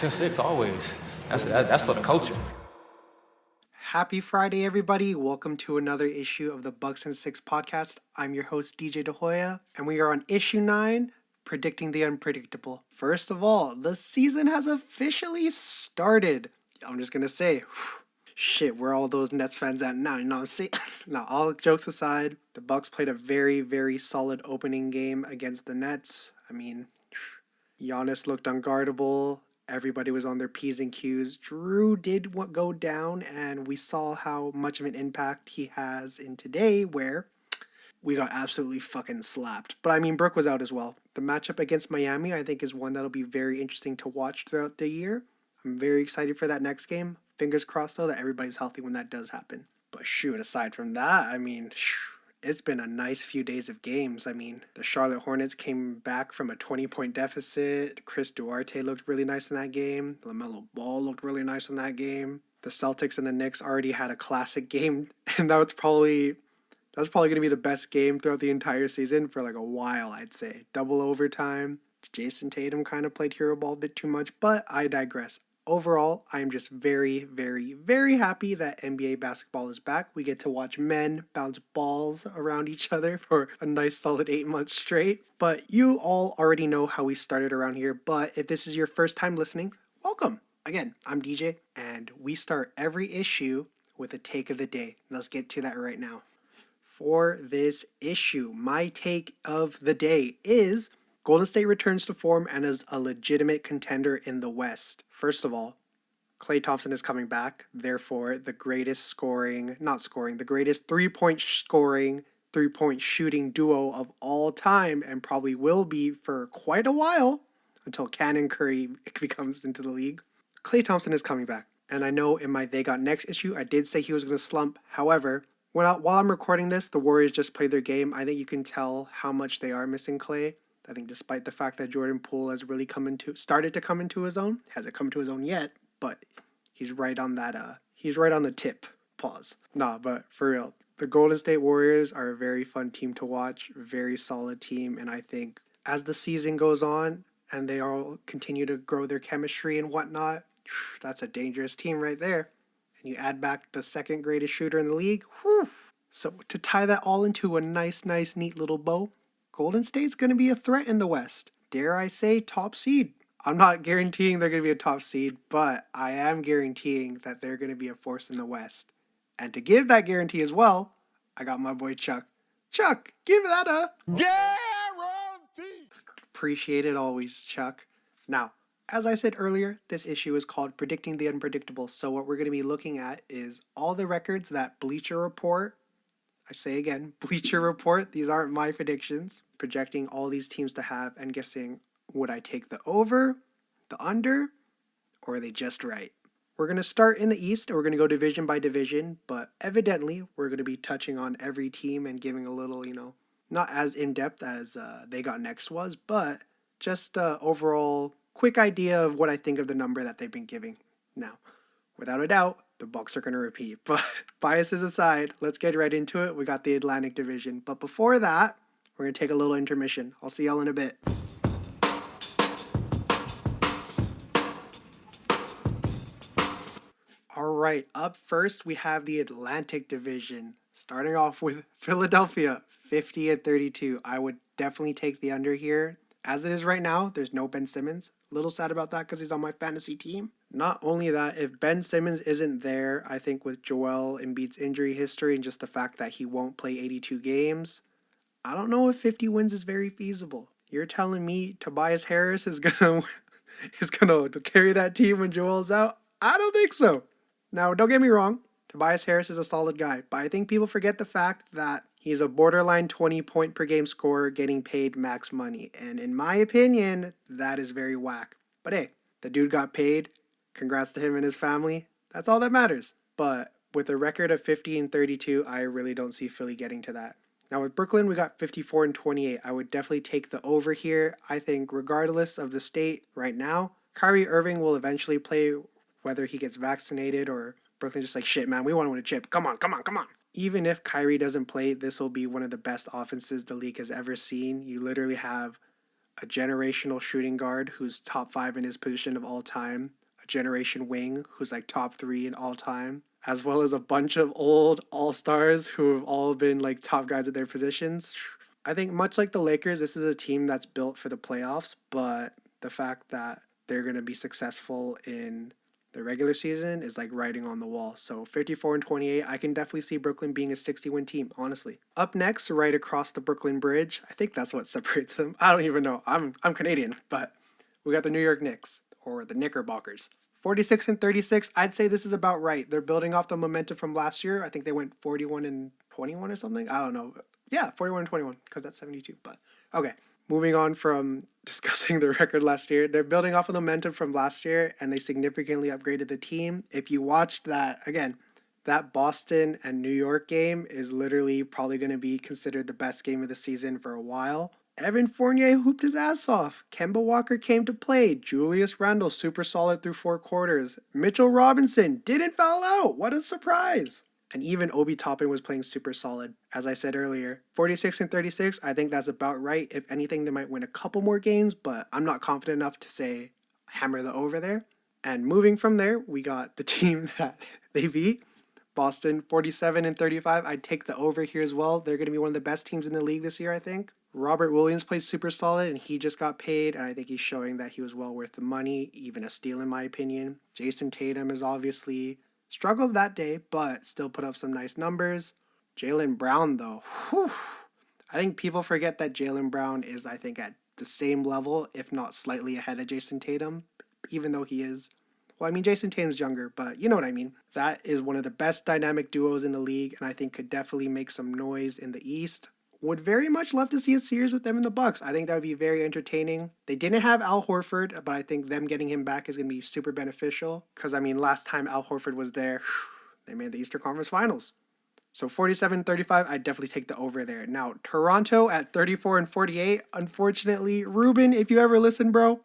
Bucks and six always. That's for the culture. Happy Friday, everybody. Welcome to another issue of the Bucks and Six podcast. I'm your host, DJ De Hoya, and we are on issue 9, Predicting the Unpredictable. First of all, the season has officially started. I'm just going to say, shit, where all those Nets fans at now? You know what I'm saying? Now, all jokes aside, the Bucks played a very, very solid opening game against the Nets. I mean, Giannis looked unguardable. Everybody was on their P's and Q's. Drew did go down, and we saw how much of an impact he has in today, where we got absolutely fucking slapped. But I mean, Brooke was out as well. The matchup against Miami, I think, is one that'll be very interesting to watch throughout the year. I'm very excited for that next game. Fingers crossed, though, that everybody's healthy when that does happen. But shoot, aside from that, I mean, it's been a nice few days of games. I mean, the Charlotte Hornets came back from a 20-point deficit. Chris Duarte looked really nice in that game. LaMelo Ball looked really nice in that game. The Celtics and the Knicks already had a classic game, and that's probably going to be the best game throughout the entire season for like a while, I'd say. Double overtime. Jason Tatum kind of played hero ball a bit too much, but I digress. Overall, I'm just very, very, very happy that NBA basketball is back. We get to watch men bounce balls around each other for a nice solid 8 months straight. But you all already know how we started around here. But if this is your first time listening, welcome. Again, I'm DJ, and we start every issue with a take of the day. Let's get to that right now. For this issue, my take of the day is Golden State returns to form and is a legitimate contender in the West. First of all, Klay Thompson is coming back. Therefore, the greatest the greatest three-point scoring, three-point shooting duo of all time, and probably will be for quite a while until Cannon Curry becomes into the league. Klay Thompson is coming back. And I know in my They Got Next issue, I did say he was going to slump. However, while I'm recording this, the Warriors just played their game. I think you can tell how much they are missing Klay. I think despite the fact that Jordan Poole has really started to come into his own, hasn't come to his own yet, but he's right on that. He's right on the tip. Pause. Nah, but for real, the Golden State Warriors are a very fun team to watch, very solid team, and I think as the season goes on and they all continue to grow their chemistry and whatnot, that's a dangerous team right there. And you add back the second greatest shooter in the league. Whew. So to tie that all into a nice, neat little bow, Golden State's going to be a threat in the West. Dare I say top seed. I'm not guaranteeing they're going to be a top seed, but I am guaranteeing that they're going to be a force in the West. And to give that guarantee as well, I got my boy Chuck. Chuck, give that a Guarantee. appreciate it always, Chuck. Now, as I said earlier, this issue is called Predicting the Unpredictable. So what we're going to be looking at is all the records that Bleacher Report, I say again, Bleacher Report, these aren't my predictions, projecting all these teams to have and guessing, would I take the over, the under, or are they just right? We're going to start in the East, and we're going to go division by division, but evidently we're going to be touching on every team and giving a little, not as in-depth as They Got Next was, but just overall quick idea of what I think of the number that they've been giving. Now, without a doubt, the Bucks are going to repeat. But biases aside, let's get right into it. We got the Atlantic Division. But before that, we're going to take a little intermission. I'll see y'all in a bit. All right, up first, we have the Atlantic Division. Starting off with Philadelphia, 50-32. I would definitely take the under here. As it is right now, there's no Ben Simmons. A little sad about that because he's on my fantasy team. Not only that, if Ben Simmons isn't there, I think with Joel Embiid's injury history and just the fact that he won't play 82 games, I don't know if 50 wins is very feasible. You're telling me Tobias Harris is gonna carry that team when Joel's out? I don't think so. Now, don't get me wrong. Tobias Harris is a solid guy, but I think people forget the fact that he's a borderline 20-point per game scorer getting paid max money. And in my opinion, that is very whack. But hey, the dude got paid. Congrats to him and his family. That's all that matters. But with a record of 50-32, I really don't see Philly getting to that. Now with Brooklyn, we got 54-28. I would definitely take the over here. I think regardless of the state right now, Kyrie Irving will eventually play whether he gets vaccinated or Brooklyn just like, shit, man, we want to win a chip. Come on. Even if Kyrie doesn't play, this will be one of the best offenses the league has ever seen. You literally have a generational shooting guard who's top 5 in his position of all time, a generation wing who's like top 3 in all time, as well as a bunch of old all-stars who have all been like top guys at their positions. I think much like the Lakers, this is a team that's built for the playoffs, but the fact that they're going to be successful in the regular season is like writing on the wall. So 54-28, I can definitely see Brooklyn being a 60-win team, honestly. Up next, right across the Brooklyn Bridge, I think that's what separates them. I don't even know. I'm Canadian, but we got the New York Knicks, or the Knickerbockers. 46-36, I'd say this is about right. They're building off the momentum from last year. I think they went 41-21 or something. I don't know. Yeah, 41-21, because that's 72. But okay, moving on from discussing the record last year, they're building off of the momentum from last year, and they significantly upgraded the team. If you watched that, again, that Boston and New York game is literally probably going to be considered the best game of the season for a while. Evan Fournier hooped his ass off. Kemba Walker came to play. Julius Randle super solid through 4 quarters. Mitchell Robinson didn't foul out. What a surprise. And even Obi Toppin was playing super solid. As I said earlier, 46-36, I think that's about right. If anything, they might win a couple more games, but I'm not confident enough to say hammer the over there. And moving from there, we got the team that they beat. Boston, 47-35. I'd take the over here as well. They're going to be one of the best teams in the league this year, I think. Robert Williams played super solid, and he just got paid, and I think he's showing that he was well worth the money, even a steal in my opinion. Jason Tatum is obviously struggled that day, but still put up some nice numbers. Jaylen Brown, though, I think people forget that Jaylen Brown is, I think, at the same level, if not slightly ahead of Jason Tatum, even though he is. Well, I mean, Jason Tatum's younger, but you know what I mean. That is one of the best dynamic duos in the league, and I think could definitely make some noise in the East. Would very much love to see a series with them in the Bucks. I think that would be very entertaining. They didn't have Al Horford, but I think them getting him back is going to be super beneficial. Because, I mean, last time Al Horford was there, they made the Eastern Conference Finals. So 47-35, I'd definitely take the over there. Now, Toronto at 34-48. Unfortunately, Ruben, if you ever listen, bro, I'm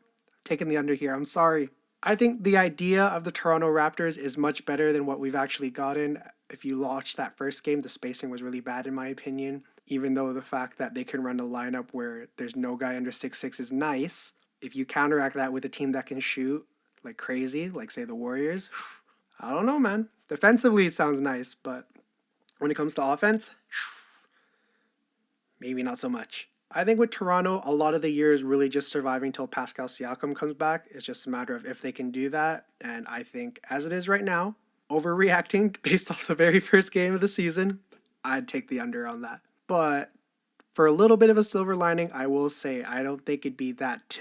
taking the under here. I'm sorry. I think the idea of the Toronto Raptors is much better than what we've actually gotten. If you watched that first game, the spacing was really bad in my opinion. Even though the fact that they can run a lineup where there's no guy under 6'6" is nice, if you counteract that with a team that can shoot like crazy, like say the Warriors, I don't know, man. Defensively, it sounds nice, but when it comes to offense, maybe not so much. I think with Toronto, a lot of the year is really just surviving till Pascal Siakam comes back. It's just a matter of if they can do that. And I think as it is right now, overreacting based off the very first game of the season, I'd take the under on that. But for a little bit of a silver lining, I will say I don't think it'd be that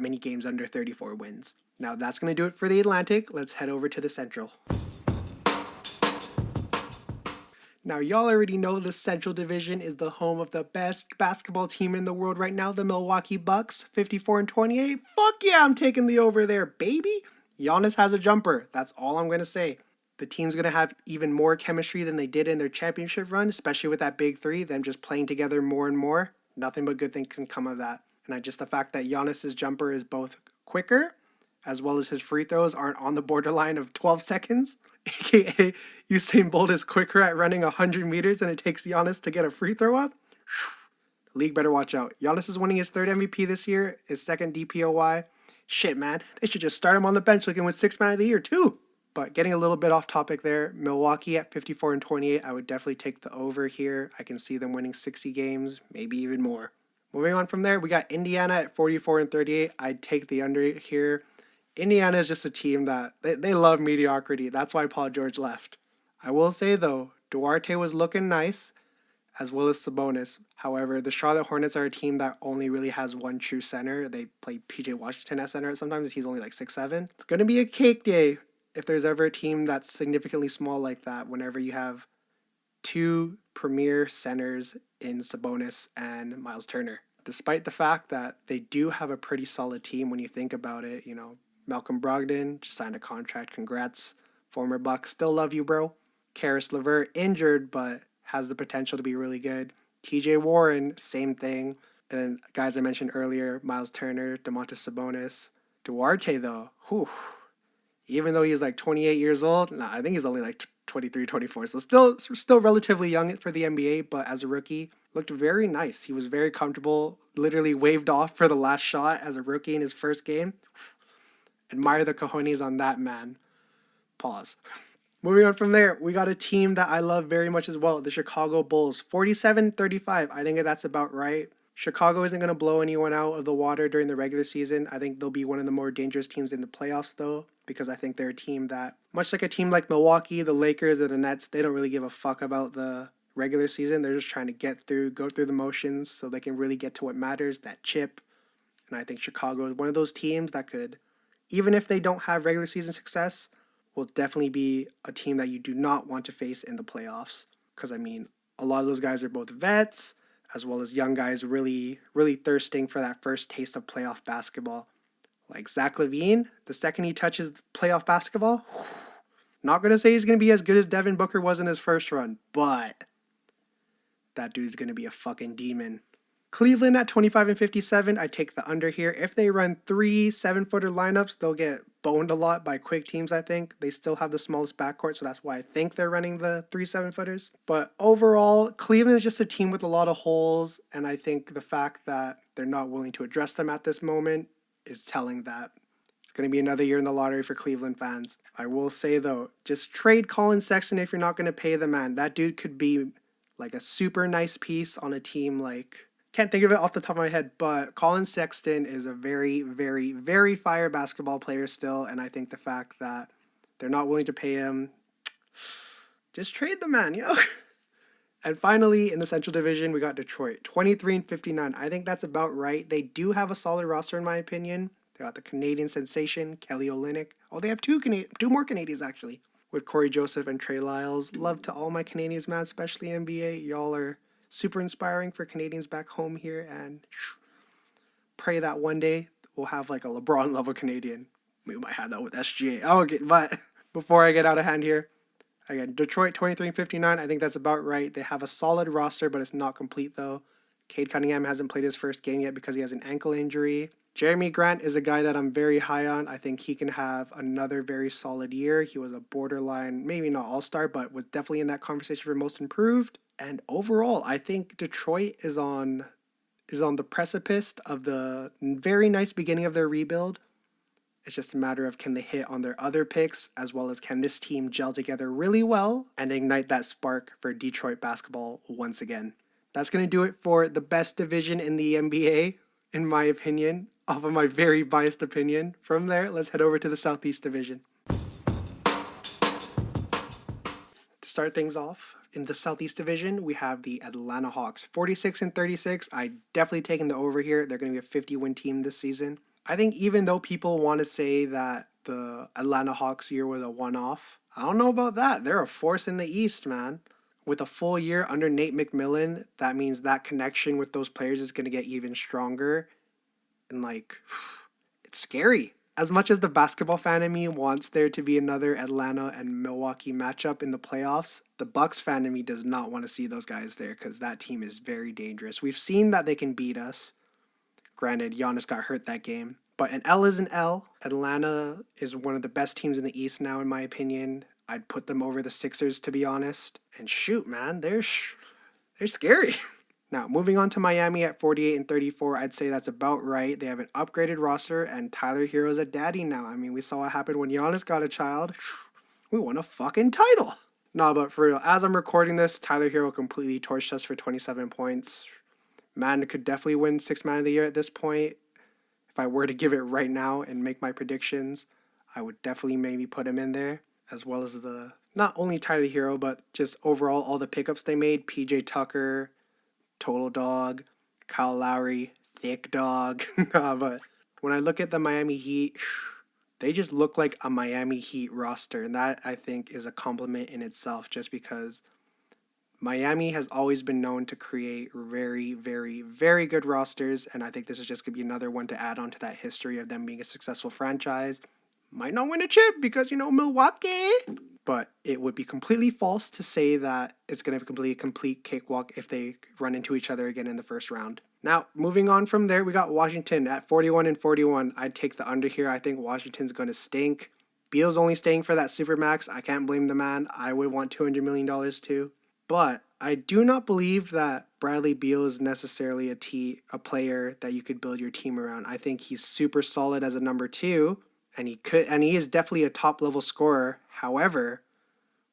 many games under 34 wins. Now that's going to do it for the Atlantic. Let's head over to the Central. Now, y'all already know the Central Division is the home of the best basketball team in the world right now, the Milwaukee Bucks, 54-28. Fuck yeah, I'm taking the over there, baby. Giannis has a jumper. That's all I'm going to say. The team's going to have even more chemistry than they did in their championship run, especially with that big three, them just playing together more and more. Nothing but good things can come of that. And just the fact that Giannis's jumper is both quicker, as well as his free throws aren't on the borderline of 12 seconds, aka Usain Bolt is quicker at running 100 meters than it takes Giannis to get a free throw up. The league better watch out. Giannis is winning his 3rd MVP this year, his 2nd DPOY. Shit, man, they should just start him on the bench looking with 6th man of the year too. But getting a little bit off topic there, Milwaukee at 54-28, I would definitely take the over here. I can see them winning 60 games, maybe even more. Moving on from there, we got Indiana at 44-38. I'd take the under here. Indiana is just a team that they love mediocrity. That's why Paul George left. I will say, though, Duarte was looking nice, as well as Sabonis. However, the Charlotte Hornets are a team that only really has one true center. They play PJ Washington at center. Sometimes he's only like 6'7". It's going to be a cake day if there's ever a team that's significantly small like that, whenever you have 2 premier centers in Sabonis and Miles Turner. Despite the fact that they do have a pretty solid team when you think about it, you know, Malcolm Brogdon just signed a contract. Congrats, former Buck. Still love you, bro. Karis LeVert injured, but has the potential to be really good. TJ Warren, same thing. And then guys I mentioned earlier, Miles Turner, Domantas Sabonis. Duarte, though, even though he's like 28 years old, I think he's only like 23, 24. So still relatively young for the NBA, but as a rookie, looked very nice. He was very comfortable, literally waved off for the last shot as a rookie in his first game. Admire the cojones on that, man. Pause. Moving on from there, we got a team that I love very much as well, the Chicago Bulls. 47-35. I think that's about right. Chicago isn't going to blow anyone out of the water during the regular season. I think they'll be one of the more dangerous teams in the playoffs, though, because I think they're a team that, much like a team like Milwaukee, the Lakers, or the Nets, they don't really give a fuck about the regular season. They're just trying to go through the motions so they can really get to what matters, that chip. And I think Chicago is one of those teams that could, even if they don't have regular season success, will definitely be a team that you do not want to face in the playoffs. Because, I mean, a lot of those guys are both vets, as well as young guys really, really thirsting for that first taste of playoff basketball. Like Zach LaVine, the second he touches playoff basketball, not going to say he's going to be as good as Devin Booker was in his first run, but that dude's going to be a fucking demon. Cleveland at 25-57, I take the under here. If they run 3 7-footer lineups, they'll get boned a lot by quick teams, I think. They still have the smallest backcourt, so that's why I think they're running the 3 7-footers. But overall, Cleveland is just a team with a lot of holes, and I think the fact that they're not willing to address them at this moment is telling that it's going to be another year in the lottery for Cleveland fans. I will say, though, just trade Colin Sexton if you're not going to pay the man. That dude could be like a super nice piece on a team like... Can't think of it off the top of my head, but Colin Sexton is a very, very, very fire basketball player still, and I think the fact that they're not willing to pay him, just trade the man, yo. And finally, in the Central Division, we got Detroit, 23-59. I think that's about right. They do have a solid roster, in my opinion. They got the Canadian sensation, Kelly Olynyk. Oh, they have two more Canadians, actually, with Corey Joseph and Trey Lyles. Love to all my Canadians, man, especially NBA. Y'all are super inspiring for Canadians back home here, and pray that one day we'll have like a LeBron level Canadian. We might have that with SGA. Okay, but before I get out of hand here, again, Detroit 23-59. I think that's about right. They have a solid roster, but it's not complete though. Cade Cunningham hasn't played his first game yet because he has an ankle injury. Jeremy Grant is a guy that I'm very high on. I think he can have another very solid year. He was a borderline, maybe not all-star, but was definitely in that conversation for most improved. And overall, I think Detroit is on the precipice of the very nice beginning of their rebuild. It's just a matter of can they hit on their other picks, as well as can this team gel together really well and ignite that spark for Detroit basketball once again. That's going to do it for the best division in the NBA, in my opinion, off of my very biased opinion. From there, let's head over to the Southeast Division. To start things off, in the Southeast Division, we have the Atlanta Hawks, 46-36. I definitely taken the over here. They're going to be a 50-win team this season. I think even though people want to say that the Atlanta Hawks year was a one-off, I don't know about that. They're a force in the East, man. With a full year under Nate McMillan, that means that connection with those players is going to get even stronger. And it's scary. As much as the basketball fan in me wants there to be another Atlanta and Milwaukee matchup in the playoffs, the Bucks fan in me does not want to see those guys there because that team is very dangerous. We've seen that they can beat us. Granted, Giannis got hurt that game. But an L is an L. Atlanta is one of the best teams in the East now, in my opinion. I'd put them over the Sixers, to be honest. And shoot, man, they're scary. Now, moving on to Miami at 48-34, I'd say that's about right. They have an upgraded roster, and Tyler Hero's a daddy now. I mean, we saw what happened when Giannis got a child. We won a fucking title. Nah, but for real, as I'm recording this, Tyler Hero completely torched us for 27 points. Man could definitely win Sixth Man of the Year at this point. If I were to give it right now and make my predictions, I would definitely maybe put him in there, as well as not only Tyler Hero, but just overall all the pickups they made. PJ Tucker, Total Dog, Kyle Lowry, Thick Dog. But when I look at the Miami Heat, they just look like a Miami Heat roster. And that, I think, is a compliment in itself, just because Miami has always been known to create very, very, very good rosters. And I think this is just going to be another one to add on to that history of them being a successful franchise. Might not win a chip because, Milwaukee. But it would be completely false to say that it's going to be a complete cakewalk if they run into each other again in the first round. Now, moving on from there, we got Washington at 41-41. I'd take the under here. I think Washington's going to stink. Beal's only staying for that supermax. I can't blame the man. I would want $200 million too. But I do not believe that Bradley Beal is necessarily a player that you could build your team around. I think he's super solid as a number 2, and he is definitely a top level scorer. However,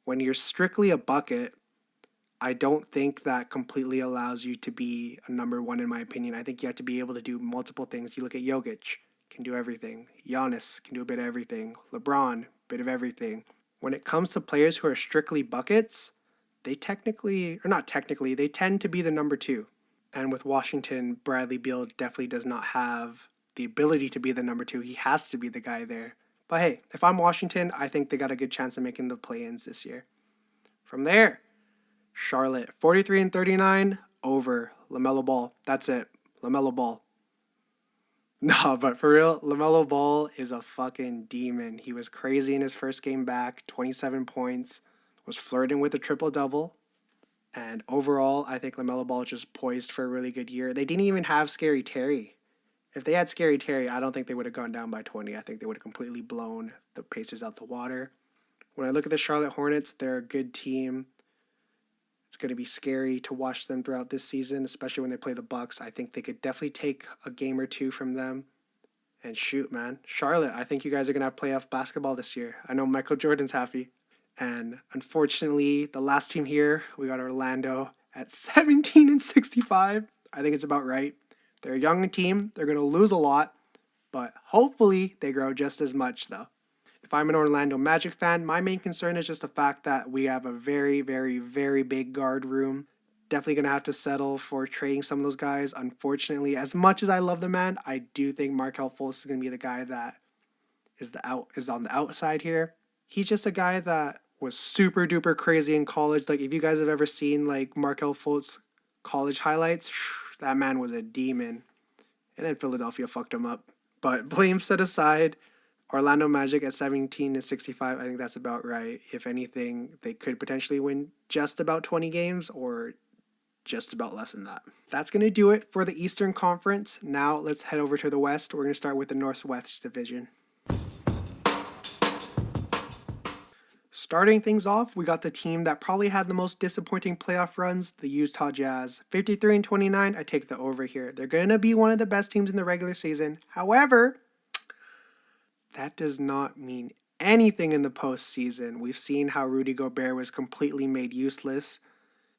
when you're strictly a bucket, I don't think that completely allows you to be a number 1 in my opinion. I think you have to be able to do multiple things. You look at Jokic, can do everything. Giannis can do a bit of everything. LeBron, bit of everything. When it comes to players who are strictly buckets, they tend to be the number 2. And with Washington, Bradley Beal definitely does not have the ability to be the number 2. He has to be the guy there. But hey, if I'm Washington, I think they got a good chance of making the play-ins this year. From there, Charlotte, 43-39, over. LaMelo Ball. That's it. LaMelo Ball. No, but for real, LaMelo Ball is a fucking demon. He was crazy in his first game back, 27 points, was flirting with a triple-double. And overall, I think LaMelo Ball is just poised for a really good year. They didn't even have Scary Terry. If they had Scary Terry, I don't think they would have gone down by 20. I think they would have completely blown the Pacers out the water. When I look at the Charlotte Hornets, they're a good team. It's going to be scary to watch them throughout this season, especially when they play the Bucks. I think they could definitely take a game or two from them. And shoot, man. Charlotte, I think you guys are going to have playoff basketball this year. I know Michael Jordan's happy. And unfortunately, the last team here, we got Orlando at 17-65. I think it's about right. They're a young team. They're going to lose a lot, but hopefully they grow just as much, though. If I'm an Orlando Magic fan, my main concern is just the fact that we have a very, very, very big guard room. Definitely going to have to settle for trading some of those guys. Unfortunately, as much as I love the man, I do think Markelle Fultz is going to be the guy that is on the outside here. He's just a guy that was super duper crazy in college. Like, if you guys have ever seen like Markelle Fultz college highlights, that man was a demon. And then Philadelphia fucked him up. But blame set aside, Orlando Magic at 17-65, I think that's about right. If anything, they could potentially win just about 20 games or just about less than that. That's going to do it for the Eastern Conference. Now let's head over to the West. We're going to start with the Northwest Division. Starting things off, we got the team that probably had the most disappointing playoff runs, the Utah Jazz. 53-29, I take the over here. They're going to be one of the best teams in the regular season. However, that does not mean anything in the postseason. We've seen how Rudy Gobert was completely made useless,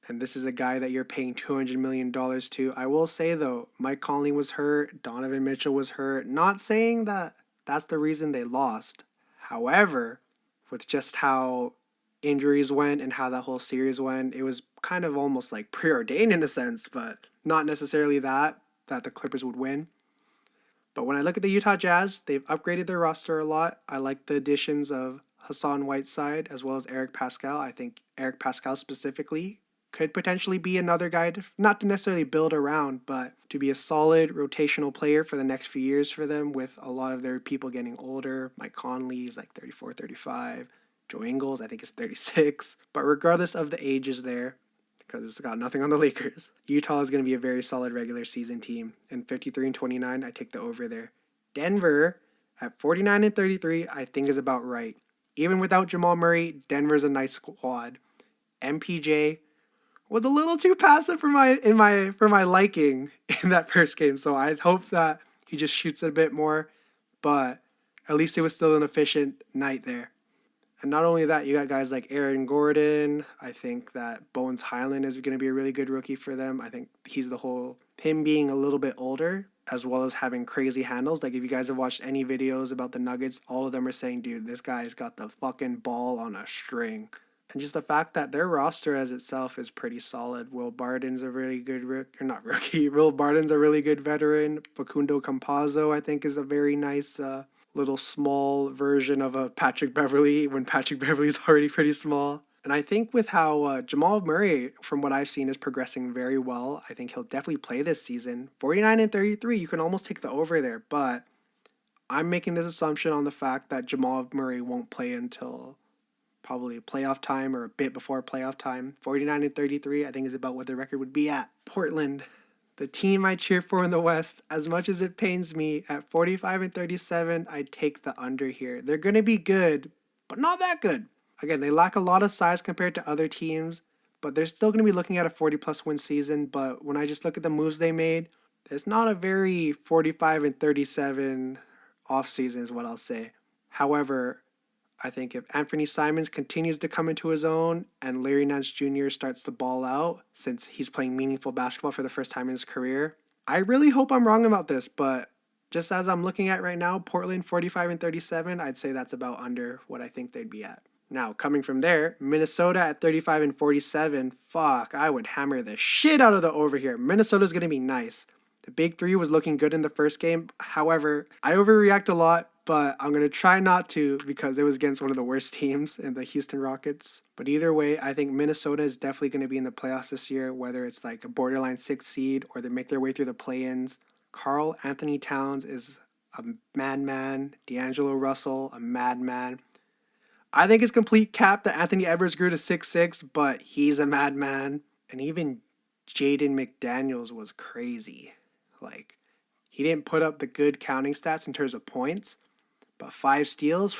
and this is a guy that you're paying $200 million to. I will say, though, Mike Conley was hurt, Donovan Mitchell was hurt. Not saying that that's the reason they lost. However, with just how injuries went and how that whole series went, it was kind of almost like preordained in a sense, but not necessarily that the Clippers would win. But when I look at the Utah Jazz, they've upgraded their roster a lot. I like the additions of Hassan Whiteside as well as Eric Pascal. I think Eric Pascal specifically could potentially be another guy to, not to necessarily build around, but to be a solid rotational player for the next few years for them, with a lot of their people getting older. Mike Conley is like 34, 35. Joe Ingles, I think, is 36. But regardless of the ages there, because it's got nothing on the Lakers, Utah is going to be a very solid regular season team. And 53-29, I take the over there. Denver at 49-33, I think is about right. Even without Jamal Murray, Denver's a nice squad. MPJ was a little too passive for my liking in that first game, so I hope that he just shoots it a bit more. But at least it was still an efficient night there. And not only that, you got guys like Aaron Gordon. I think that Bones Highland is going to be a really good rookie for them. I think him being a little bit older, as well as having crazy handles. Like, if you guys have watched any videos about the Nuggets, all of them are saying, dude, this guy's got the fucking ball on a string. And just the fact that their roster as itself is pretty solid. Will Barton's a really good Will Barton's a really good veteran. Facundo Campazzo, I think, is a very nice little small version of a Patrick Beverley when Patrick Beverley's already pretty small. And I think with how Jamal Murray, from what I've seen, is progressing very well, I think he'll definitely play this season. 49-33, you can almost take the over there, but I'm making this assumption on the fact that Jamal Murray won't play until probably playoff time or a bit before playoff time. 49-33, I think, is about what the record would be at. Portland, the team I cheer for in the West, as much as it pains me, at 45-37, I take the under here. They're going to be good, but not that good. Again, they lack a lot of size compared to other teams, but they're still going to be looking at a 40-plus win season. But when I just look at the moves they made, it's not a very 45-37 offseason is what I'll say. However, I think if Anthony Simons continues to come into his own and Larry Nance Jr. starts to ball out, since he's playing meaningful basketball for the first time in his career, I really hope I'm wrong about this, but just as I'm looking at right now, Portland 45-37, I'd say that's about under what I think they'd be at. Now, coming from there, Minnesota at 35-47, fuck, I would hammer the shit out of the over here. Minnesota's going to be nice. The big three was looking good in the first game. However, I overreact a lot, but I'm going to try not to because it was against one of the worst teams in the Houston Rockets. But either way, I think Minnesota is definitely going to be in the playoffs this year, whether it's like a borderline 6th seed or they make their way through the play-ins. Karl Anthony Towns is a madman. D'Angelo Russell, a madman. I think it's complete cap that Anthony Edwards grew to 6'6", but he's a madman. And even Jaden McDaniels was crazy. Like, he didn't put up the good counting stats in terms of points, but 5 steals,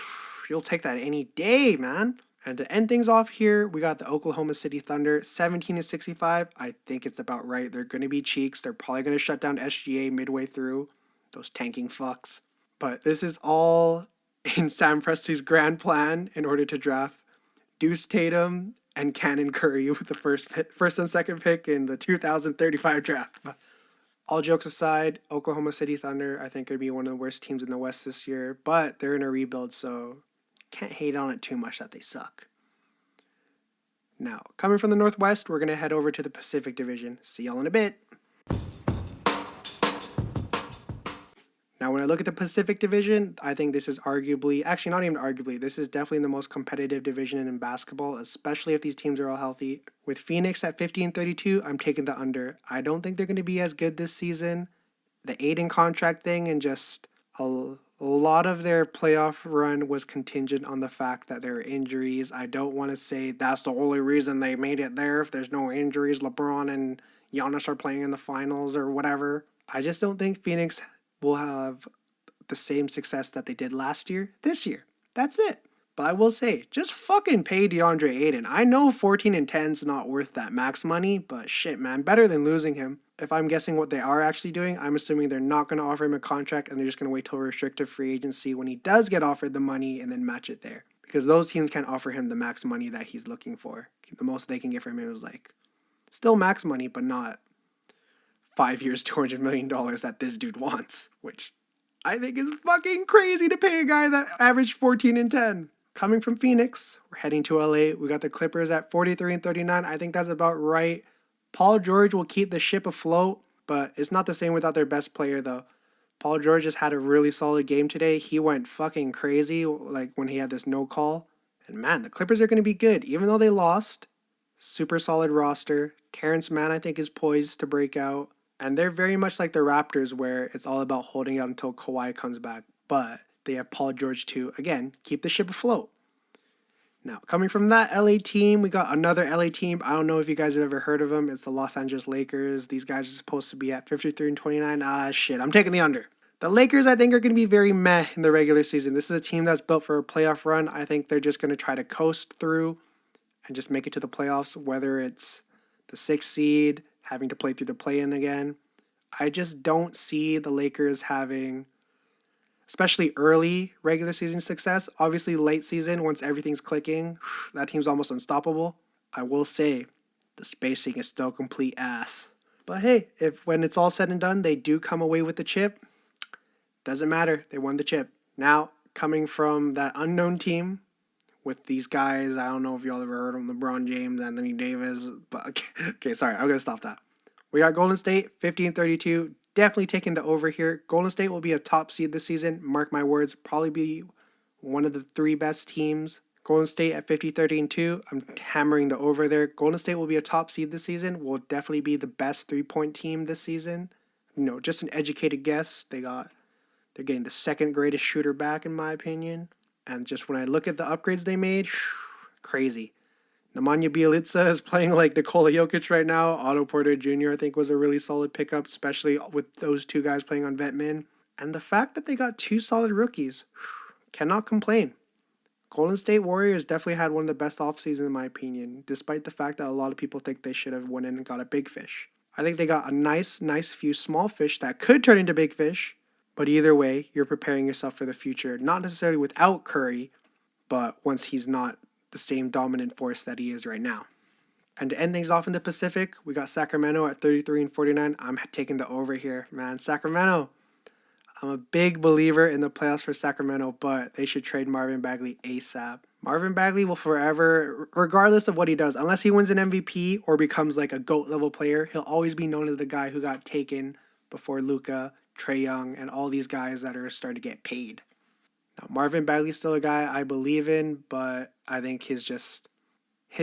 you'll take that any day, man. And to end things off here, we got the Oklahoma City Thunder, 17-65. I think it's about right. They're going to be cheeks. They're probably going to shut down SGA midway through. Those tanking fucks. But this is all in Sam Presti's grand plan in order to draft Deuce Tatum and Cannon Curry with the first and second pick in the 2035 draft. All jokes aside, Oklahoma City Thunder, I think, would be one of the worst teams in the West this year, but they're in a rebuild, so can't hate on it too much that they suck. Now, coming from the Northwest, we're going to head over to the Pacific Division. See y'all in a bit. Now, when I look at the Pacific Division, I think this is arguably, actually not even arguably, this is definitely the most competitive division in basketball, especially if these teams are all healthy. With Phoenix at 50-32, I'm taking the under. I don't think they're going to be as good this season. The Aiden contract thing and just a lot of their playoff run was contingent on the fact that there were injuries. I don't want to say that's the only reason they made it there. If there's no injuries, LeBron and Giannis are playing in the finals or whatever. I just don't think Phoenix will have the same success that they did last year, this year. That's it. But I will say, just fucking pay DeAndre Ayton. I know 14-10 is not worth that max money, but shit, man, better than losing him. If I'm guessing what they are actually doing, I'm assuming they're not going to offer him a contract and they're just going to wait till restricted free agency when he does get offered the money and then match it there. Because those teams can't offer him the max money that he's looking for. The most they can get from him is like, still max money, but not 5 years, $200 million that this dude wants, which I think is fucking crazy to pay a guy that averaged 14-10. Coming from Phoenix, we're heading to LA. We got the Clippers at 43-39. I think that's about right. Paul George will keep the ship afloat, but it's not the same without their best player, though. Paul George just had a really solid game today. He went fucking crazy, like when he had this no call. And man, the Clippers are going to be good, even though they lost. Super solid roster. Terrence Mann, I think, is poised to break out. And they're very much like the Raptors, where it's all about holding out until Kawhi comes back. But they have Paul George to, again, keep the ship afloat. Now, coming from that LA team, we got another LA team. I don't know if you guys have ever heard of them. It's the Los Angeles Lakers. These guys are supposed to be at 53-29. Ah, shit, I'm taking the under. The Lakers, I think, are going to be very meh in the regular season. This is a team that's built for a playoff run. I think they're just going to try to coast through and just make it to the playoffs, whether it's the 6th seed, having to play through the play-in again. I just don't see the Lakers having, especially early regular season success. Obviously, late season, once everything's clicking, that team's almost unstoppable. I will say, the spacing is still complete ass. But hey, if when it's all said and done, they do come away with the chip, doesn't matter. They won the chip. Now, coming from that unknown team with these guys, I don't know if y'all ever heard of them, LeBron James, Anthony Davis, but okay, sorry, I'm going to stop that. We got Golden State, 15-32. Definitely taking the over here. Golden State will be a top seed this season. Mark my words, probably be one of the 3 best teams. Golden State at 50-32. I'm hammering the over there. Golden State will be a top seed this season. Will definitely be the best 3-point team this season. You know, just an educated guess. They're getting the 2nd greatest shooter back, in my opinion. And just when I look at the upgrades they made, crazy. Nemanja Bjelica is playing like Nikola Jokic right now. Otto Porter Jr. I think was a really solid pickup, especially with those two guys playing on vet min. And the fact that they got two solid rookies, cannot complain. Golden State Warriors definitely had one of the best offseasons in my opinion, despite the fact that a lot of people think they should have went in and got a big fish. I think they got a nice few small fish that could turn into big fish. But either way, you're preparing yourself for the future, not necessarily without Curry, but once he's not the same dominant force that he is right now. And to end things off in the Pacific, we got Sacramento at 33 and 49. I'm taking the over here, man. Sacramento. I'm a big believer in the playoffs for Sacramento, but they should trade Marvin Bagley ASAP. Marvin Bagley will forever, regardless of what he does, unless he wins an MVP or becomes like a GOAT level player, he'll always be known as the guy who got taken before Luka, Trae Young, and all these guys that are starting to get paid. Now, Marvin Bagley's still a guy I believe in, but I think his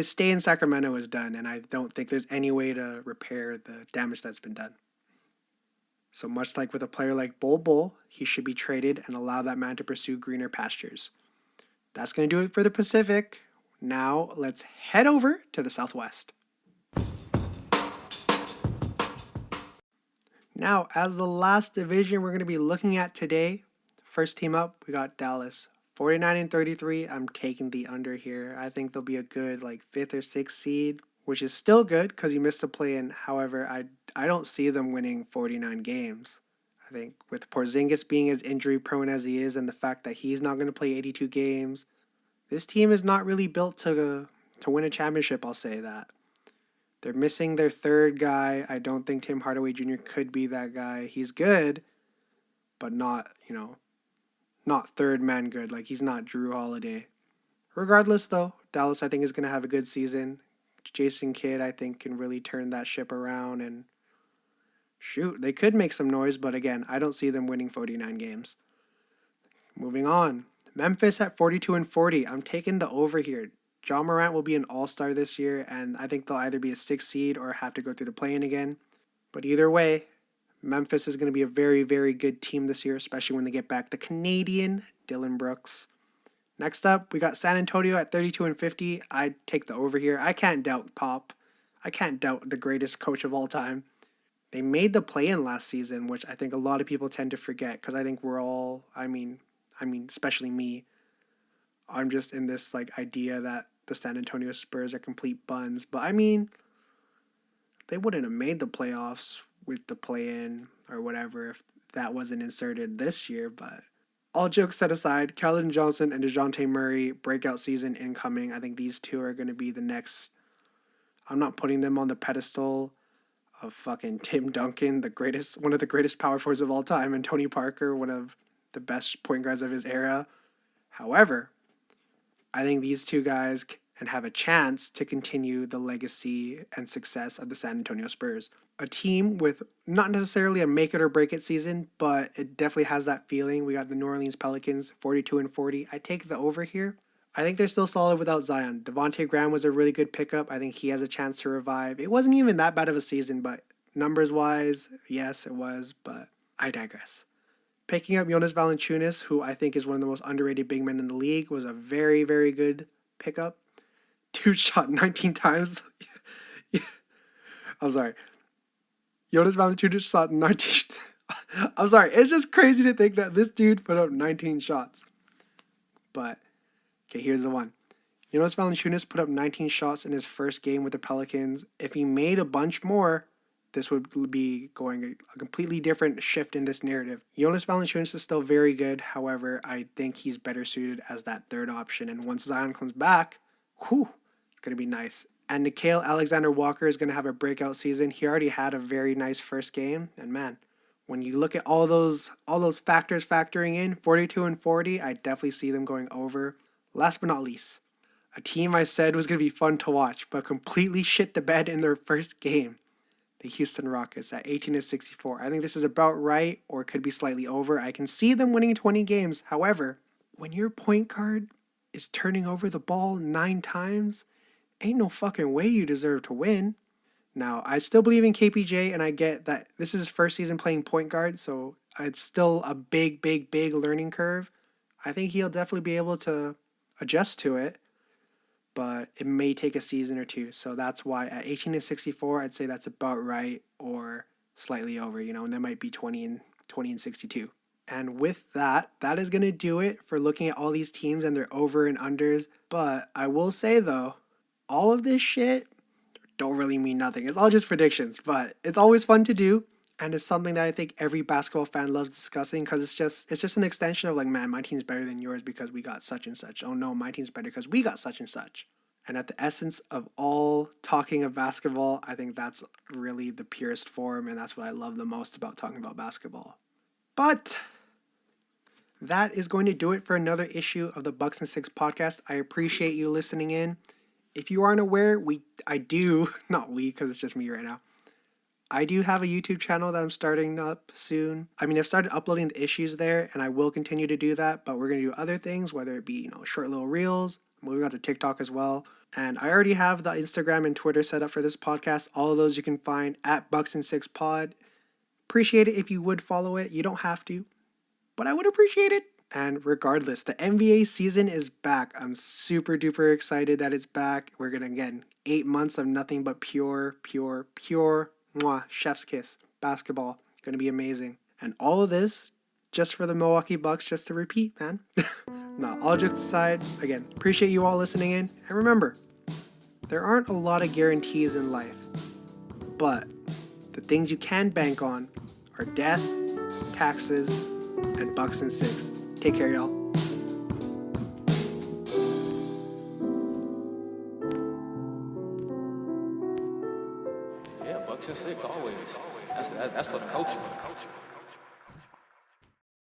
stay in Sacramento is done, and I don't think there's any way to repair the damage that's been done. So much like with a player like Bol Bol, he should be traded and allow that man to pursue greener pastures. That's going to do it for the Pacific. Now let's head over to the Southwest. Now, as the last division we're going to be looking at today, first team up, we got Dallas. 49 and 33, I'm taking the under here. I think they'll be a good 5th or 6th seed, which is still good because you missed a play-in. However, I don't see them winning 49 games. I think with Porzingis being as injury prone as he is and the fact that he's not going to play 82 games, this team is not really built to win a championship, I'll say that. They're missing their third guy. I don't think Tim Hardaway Jr. could be that guy. He's good, but not third man good. Like, he's not Drew Holiday. Regardless, though, Dallas, I think, is going to have a good season. Jason Kidd, I think, can really turn that ship around and shoot, they could make some noise, but again, I don't see them winning 49 games. Moving on. Memphis at 42 and 40. I'm taking the over here. Ja Morant will be an all-star this year, and I think they'll either be a 6th seed or have to go through the play-in again. But either way, Memphis is going to be a very, very good team this year, especially when they get back the Canadian Dylan Brooks. Next up, we got San Antonio at 32 and 50. I take the over here. I can't doubt Pop. I can't doubt the greatest coach of all time. They made the play-in last season, which I think a lot of people tend to forget because I think we're all, I mean, especially me, I'm just in this idea that the San Antonio Spurs are complete buns. But I mean, they wouldn't have made the playoffs with the play-in or whatever if that wasn't inserted this year. But all jokes set aside, Keldon Johnson and DeJounte Murray, breakout season incoming. I think these two are going to be the next. I'm not putting them on the pedestal of fucking Tim Duncan, one of the greatest power forwards of all time, and Tony Parker, one of the best point guards of his era. However, I think these two guys can have a chance to continue the legacy and success of the San Antonio Spurs. A team with not necessarily a make it or break it season, but it definitely has that feeling. We got the New Orleans Pelicans, 42 and 40. I take the over here. I think they're still solid without Zion. Devontae Graham was a really good pickup. I think he has a chance to revive. It wasn't even that bad of a season, but numbers-wise, yes, it was, but I digress. Picking up Jonas Valanciunas, who I think is one of the most underrated big men in the league, was a very, very good pickup. Dude shot 19 times. I'm sorry. Jonas Valanciunas shot 19. I'm sorry. It's just crazy to think that this dude put up 19 shots. But, okay, here's the one. Jonas Valanciunas put up 19 shots in his first game with the Pelicans. If he made a bunch more, this would be going a completely different shift in this narrative. Jonas Valanciunas is still very good. However, I think he's better suited as that third option. And once Zion comes back, it's going to be nice. And Nickeil Alexander-Walker is going to have a breakout season. He already had a very nice first game. And man, when you look at all those factors factoring in, 42 and 40, I definitely see them going over. Last but not least, a team I said was going to be fun to watch, but completely shit the bed in their first game. The Houston Rockets at 18 and 64. I think this is about right, or it could be slightly over. I can see them winning 20 games. However, when your point guard is turning over the ball 9 times, ain't no fucking way you deserve to win. Now, I still believe in KPJ, and I get that this is his first season playing point guard, so it's still a big, big, big learning curve. I think he'll definitely be able to adjust to it. but it may take a season or two. So that's why at 18-64, I'd say that's about right, or slightly over, and that might be 20 and 62. And with that, that is going to do it for looking at all these teams and their over and unders. But I will say though, all of this shit don't really mean nothing. It's all just predictions, but it's always fun to do. And it's something that I think every basketball fan loves discussing, because it's just an extension of like, man, my team's better than yours because we got such and such. Oh no, my team's better because we got such and such. And at the essence of all talking of basketball, I think that's really the purest form, and that's what I love the most about talking about basketball. But that is going to do it for another issue of the Bucks and Six podcast. I appreciate you listening in. If you aren't aware, not we, because it's just me right now. I do have a YouTube channel that I'm starting up soon. I mean, I've started uploading the issues there, and I will continue to do that, but we're going to do other things, whether it be, short little reels, moving on to TikTok as well. And I already have the Instagram and Twitter set up for this podcast. All of those you can find at Bucks and Six Pod. Appreciate it if you would follow it. You don't have to, but I would appreciate it. And regardless, the NBA season is back. I'm super duper excited that it's back. We're going to, again, 8 months of nothing but pure, mwah, chef's kiss basketball. Going to be amazing. And all of this just for the Milwaukee Bucks, just to repeat, man. No, all jokes aside, again, appreciate you all listening in. And remember, there aren't a lot of guarantees in life, but the things you can bank on are death, taxes, and Bucks and Six. Take care, y'all. Yeah, Bucks and Six always. That's for the culture.